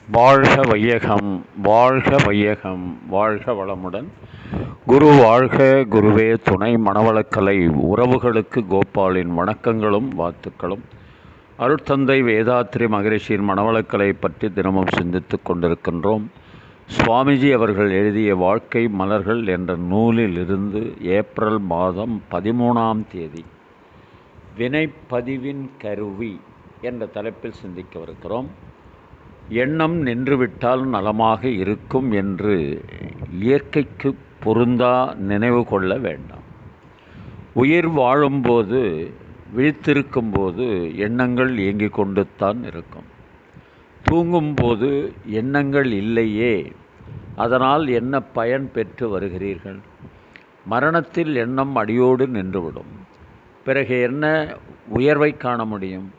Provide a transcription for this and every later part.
வாழ்க வையகம், வாழ்க வையகம், வாழ்க வளமுடன். குரு வாழ்க, குருவே துணை. மனவளக்கலை உறவுகளுக்கு கோபாலின் வணக்கங்களும் வாழ்த்துக்களும். அருட்தந்தை வேதாத்ரி மகரிஷியின் மனவளக்கலை பற்றி தினமும் சிந்தித்துக் கொண்டிருக்கின்றோம். சுவாமிஜி அவர்கள் எழுதிய வாழ்க்கை மலர்கள் என்ற நூலில் இருந்து ஏப்ரல் மாதம் 13ஆம் தேதி வினைப்பதிவின் கருவி என்ற தலைப்பில் சிந்திக்கவிருக்கிறோம். எண்ணம் நின்றுவிட்டால் நலமாக இருக்கும் என்று இயற்கைக்கு பொருந்தா நினைவு கொள்ள வேண்டாம். உயிர் வாழும்போது, விழித்திருக்கும்போது எண்ணங்கள் இயங்கிக் கொண்டுத்தான் இருக்கும். தூங்கும்போது எண்ணங்கள் இல்லையே, அதனால் என்ன பயன் பெற்று வருகிறீர்கள்? மரணத்தில் எண்ணம் அடியோடு நின்றுவிடும். பிறகு என்ன உயர்வை காண முடியும்?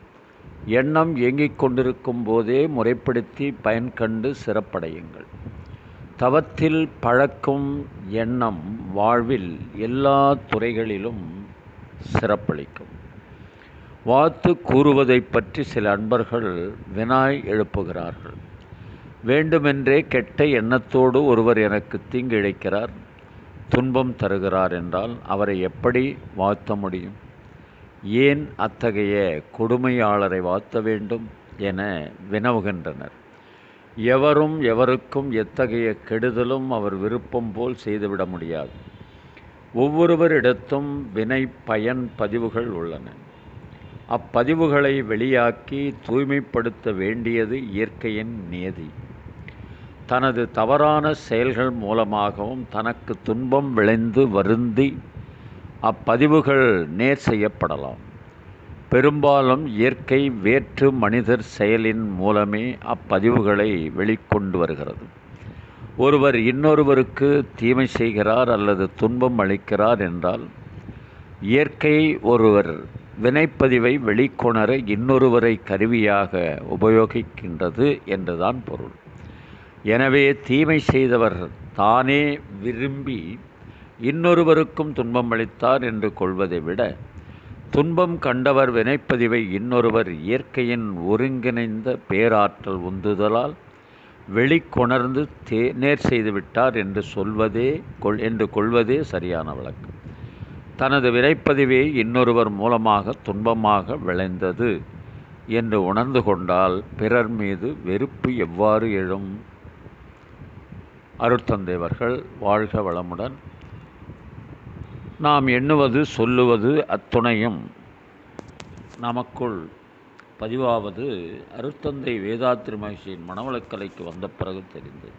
எண்ணம் இயங்கிக் கொண்டிருக்கும் போதே முறைப்படுத்தி பயன் கண்டு சிறப்படையுங்கள். தவத்தில் பழக்கும் எண்ணம் வாழ்வில் எல்லா துறைகளிலும் சிறப்பளிக்கும். வாழ்த்து கூறுவதை பற்றி சில அன்பர்கள் வினாய் எழுப்புகிறார்கள். வேண்டுமென்றே கெட்ட எண்ணத்தோடு ஒருவர் எனக்கு தீங்கு இழைக்கிறார், துன்பம் தருகிறார் என்றால் அவரை எப்படி வாழ்த்த முடியும்? ஏன் அத்தகைய கொடுமையாளரை வாழ்த்த வேண்டும் என வினவுகின்றனர். எவரும் எவருக்கும் எத்தகைய கெடுதலும் அவர் விருப்பம் போல் செய்துவிட முடியாது. ஒவ்வொருவரிடத்தும் வினை பயன் பதிவுகள் உள்ளன. அப்பதிவுகளை வெளியாக்கி தூய்மைப்படுத்த வேண்டியது இயற்கையின் நியதி. தனது தவறான செயல்கள் மூலமாகவும் தனக்கு துன்பம் விளைந்து வருந்தி அப்பதிவுகள் நேர் செய்யப்படலாம். பெரும்பாலும் இயற்கை வேற்று மனிதர் செயலின் மூலமே அப்பதிவுகளை வெளிக்கொண்டு வருகிறது. ஒருவர் இன்னொருவருக்கு தீமை செய்கிறார் அல்லது துன்பம் அளிக்கிறார் என்றால் இயற்கை ஒருவர் வினைப்பதிவை வெளிக்கொணர இன்னொருவரை கருவியாக உபயோகிக்கின்றது என்றுதான் பொருள். எனவே தீமை செய்தவர் தானே விரும்பி இன்னொருவருக்கும் துன்பம் அளித்தார் என்று கொள்வதை விட, துன்பம் கண்டவர் வினைப்பதிவை இன்னொருவர் இயற்கையின் ஒருங்கிணைந்த பேராற்றல் உந்துதலால் வெளிக்கொணர்ந்து நேர் செய்துவிட்டார் என்று கொள்வதே சரியான வழக்கம். தனது வினைப்பதிவே இன்னொருவர் மூலமாக துன்பமாக விளைந்தது என்று உணர்ந்து கொண்டால் பிறர் மீது வெறுப்பு எவ்வாறு எழும்? அருட்தந்தைவர்கள் வாழ்க வளமுடன். நாம் எண்ணுவது சொல்லுவது அத்துணையும் நமக்குள் பதிவாவது அருட்தந்தை வேதாத்ரி மகரிஷியின் மனவளக்கலைக்கு வந்த பிறகு தெரிந்தது.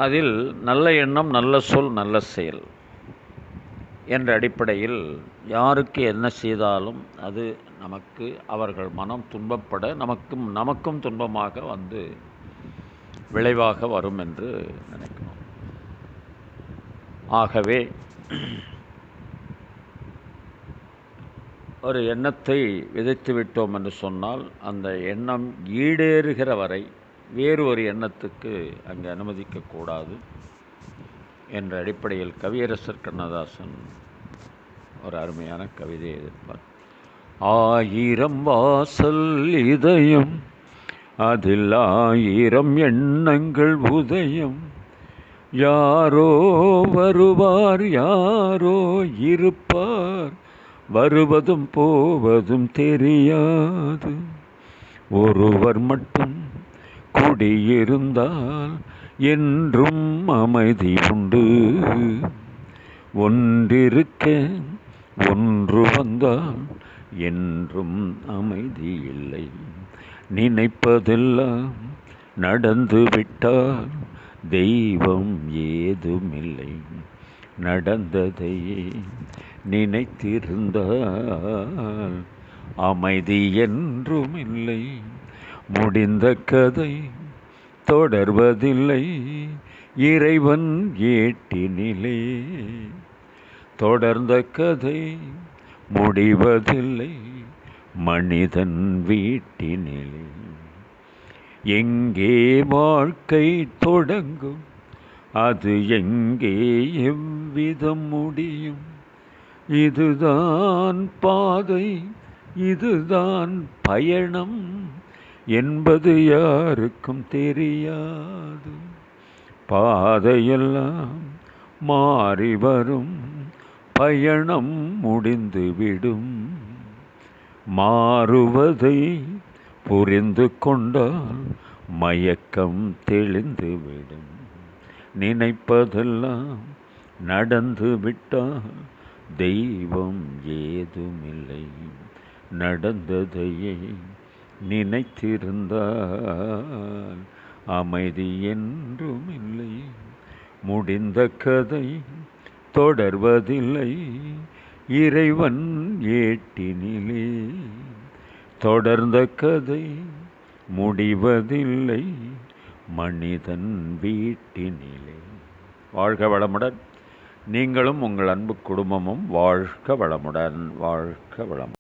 அதில் நல்ல எண்ணம், நல்ல சொல், நல்ல செயல் என்ற அடிப்படையில் யாருக்கு என்ன செய்தாலும் அது நமக்கு அவர்கள் மனம் துன்பப்பட நமக்கும் துன்பமாக வந்து விளைவாக வரும் என்று நினைக்கணும். ஆகவே ஒரு எண்ணத்தை விதைத்து விட்டோம் என்று சொன்னால் அந்த எண்ணம் ஈடேறுகிற வரை வேறு ஒரு எண்ணத்துக்கு அங்கு அனுமதிக்கக்கூடாது என்ற அடிப்படையில் கவியரசர் கண்ணதாசன் ஒரு அருமையான கவிதை எழுதியிருப்பார். ஆயிரம் வாசல் இதயம், அதில் ஆயிரம் எண்ணங்கள் உதயம், யாரோ வருவார் யாரோ இருப்பார், வருவதும் போவதும் தெரியாது, ஒருவர் மட்டும் குடியிருந்தால் என்றும் அமைதி உண்டு, ஒன்றிருக்க ஒன்று வந்தால் என்றும் அமைதி இல்லை, நினைப்பதெல்லாம் நடந்து விட்டால் தெய்வம் ஏதுமில்லை, நடந்ததையே நினைத்திருந்தால் அமைதி என்றுமில்லை, முடிந்த கதை தொடர்வதில்லை இறைவன் ஏட்டினிலே, தொடர்ந்த கதை முடிவதில்லை மனிதன் வீட்டினிலே, எங்கே வாழ்க்கை தொடங்கும், அது எங்கே எவ்விதம் முடியும், இதுதான் பாதை, இதுதான் பயணம், என்பது யாருக்கும் தெரியாது. பாதையெல்லாம் மாறி வரும், பயணம் முடிந்துவிடும். மாறுவதை புரிந்து கொண்டால் மயக்கம் தெளிந்துவிடும். நினைப்பதெல்லாம் நடந்து விட்டால் தெய்வம் ஏதுமில்லை. நடந்ததையே நினைத்திருந்தால் அமைதி என்றுமில்லை. முடிந்த கதை தொடர்வதில்லை இறைவன் ஏட்டினிலே. தொடர்ந்த கதை முடிவதில்லை மனிதன் வீட்டினிலே. வாழ்க வளமுடன். நீங்களும் உங்கள் அன்பு குடும்பமும் வாழ்க வளமுடன். வாழ்க வளமுடன்.